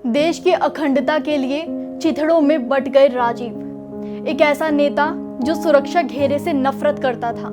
देश की अखंडता के लिए चिथड़ों में बट गए राजीव। एक ऐसा नेता जो सुरक्षा घेरे से नफरत करता था।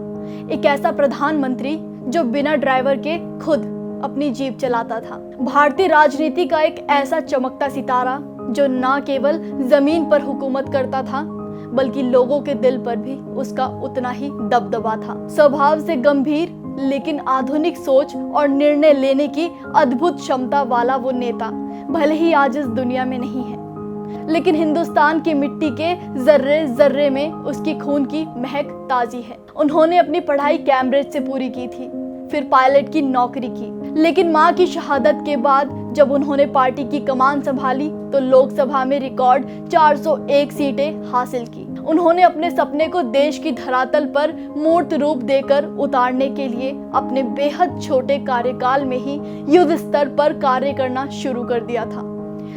एक ऐसा प्रधानमंत्री जो बिना ड्राइवर के खुद अपनी जीप चलाता था। भारतीय राजनीति का एक ऐसा चमकता सितारा जो न केवल जमीन पर हुकूमत करता था बल्कि लोगों के दिल पर भी उसका उतना ही दबदबा था। स्वभाव से गंभीर लेकिन आधुनिक सोच और निर्णय लेने की अद्भुत क्षमता वाला वो नेता भले ही आज इस दुनिया में नहीं है, लेकिन हिंदुस्तान की मिट्टी के जर्रे जर्रे में उसकी खून की महक ताजी है। उन्होंने अपनी पढ़ाई कैम्ब्रिज से पूरी की थी, फिर पायलट की नौकरी की, लेकिन मां की शहादत के बाद जब उन्होंने पार्टी की कमान संभाली तो लोकसभा में रिकॉर्ड 401 सीटें हासिल की। उन्होंने अपने सपने को देश की धरातल पर मूर्त रूप देकर उतारने के लिए अपने बेहद छोटे कार्यकाल में ही युद्ध स्तर पर कार्य करना शुरू कर दिया था।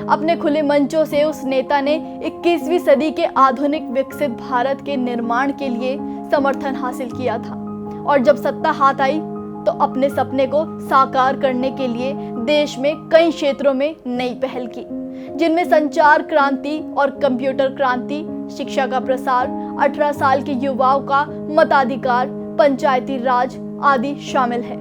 अपने खुले मंचों से उस नेता ने 21वीं सदी के आधुनिक विकसित भारत के निर्माण के लिए समर्थन हासिल किया था और जब सत्ता हाथ आई तो अपने सपने को साकार करने के लिए देश में कई क्षेत्रों में नई पहल की, जिनमें संचार क्रांति और कंप्यूटर क्रांति, शिक्षा का प्रसार, 18 साल के युवाओं का मताधिकार, पंचायती राज आदि शामिल है।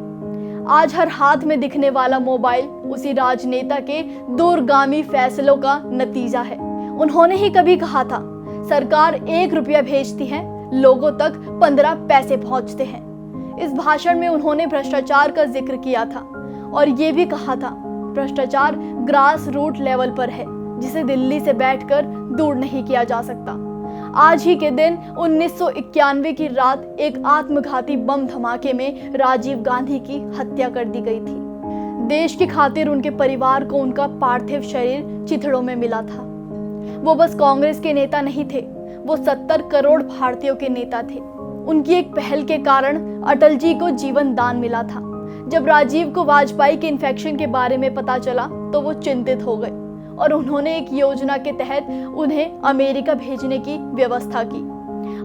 आज हर हाथ में दिखने वाला मोबाइल उसी राजनेता के दूरगामी फैसलों का नतीजा है। उन्होंने ही कभी कहा था, सरकार 1 रुपया भेजती है, लोगों तक 15 पैसे पहुंचते हैं। इस भाषण में उन्होंने भ्रष्टाचार का जिक्र किया था और ये भी कहा था, भ्रष्टाचार ग्रास रूट लेवल पर है जिसे दिल्ली से बैठकर दूर नहीं किया जा सकता। आज ही के दिन 1991 की रात एक आत्मघाती बम धमाके में राजीव गांधी की हत्या कर दी गई थी। देश की खातिर उनके परिवार को उनका पार्थिव शरीर चिथड़ों में मिला था। वो बस कांग्रेस के नेता नहीं थे, वो 70 करोड़ भारतीयों के नेता थे। उनकी एक पहल के कारण अटल जी को जीवन दान मिला था। जब राजीव को वाजपेयी के इन्फेक्शन के बारे में पता चला तो वो चिंतित हो गए और उन्होंने एक योजना के तहत उन्हें अमेरिका भेजने की व्यवस्था की।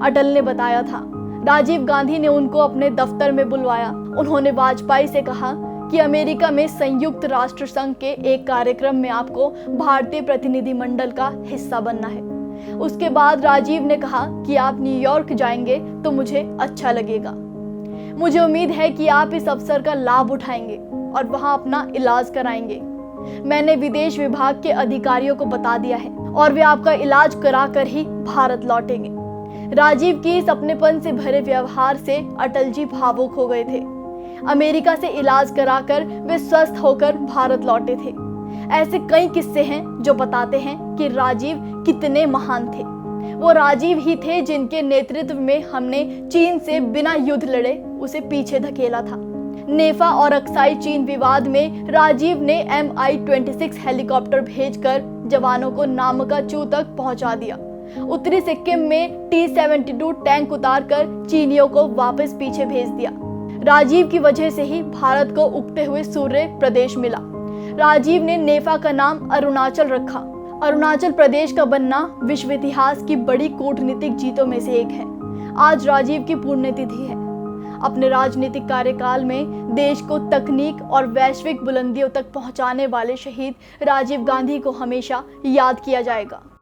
अटल ने बताया था, राजीव गांधी ने उनको अपने दफ्तर में बुलवाया। उन्होंने वाजपेयी से कहा कि अमेरिका में संयुक्त राष्ट्र संघ के एक कार्यक्रम में आपको भारतीय प्रतिनिधिमंडल का हिस्सा बनना है। उसके बाद राजीव ने कहा कि आप न्यूयॉर्क जाएंगे तो मुझे अच्छा लगेगा। मुझे उम्मीद है कि आप इस अवसर का लाभ उठाएंगे और वहां अपना इलाज कराएंगे। मैंने विदेश विभाग के अधिकारियों को बता दिया है और वे आपका इलाज कराकर ही भारत लौटेंगे। राजीव की इस अपनेपन से भरे व्यवहार से अटल जी भावुक हो गए थे। अमेरिका से इलाज कराकर वे स्वस्थ होकर भारत लौटे थे। ऐसे कई किस्से हैं जो बताते हैं कि राजीव कितने महान थे। वो राजीव ही थे जिनके नेतृत्व में हमने चीन से बिना युद्ध लड़े उसे पीछे धकेला था। नेफा और अक्साई चीन विवाद में राजीव ने Mi-26 हेलीकॉप्टर भेजकर जवानों को नामकाचू तक पहुंचा दिया। उत्तरी सिक्किम में T-72 टैंक उतारकर चीनियों को वापस पीछे भेज दिया। राजीव की वजह से ही भारत को उगते हुए सूर्य प्रदेश मिला। राजीव ने नेफा का नाम अरुणाचल रखा। अरुणाचल प्रदेश का बनना विश्व इतिहास की बड़ी कूटनीतिक जीतों में से एक है। आज राजीव की पुण्यतिथि है। अपने राजनीतिक कार्यकाल में देश को तकनीक और वैश्विक बुलंदियों तक पहुंचाने वाले शहीद राजीव गांधी को हमेशा याद किया जाएगा।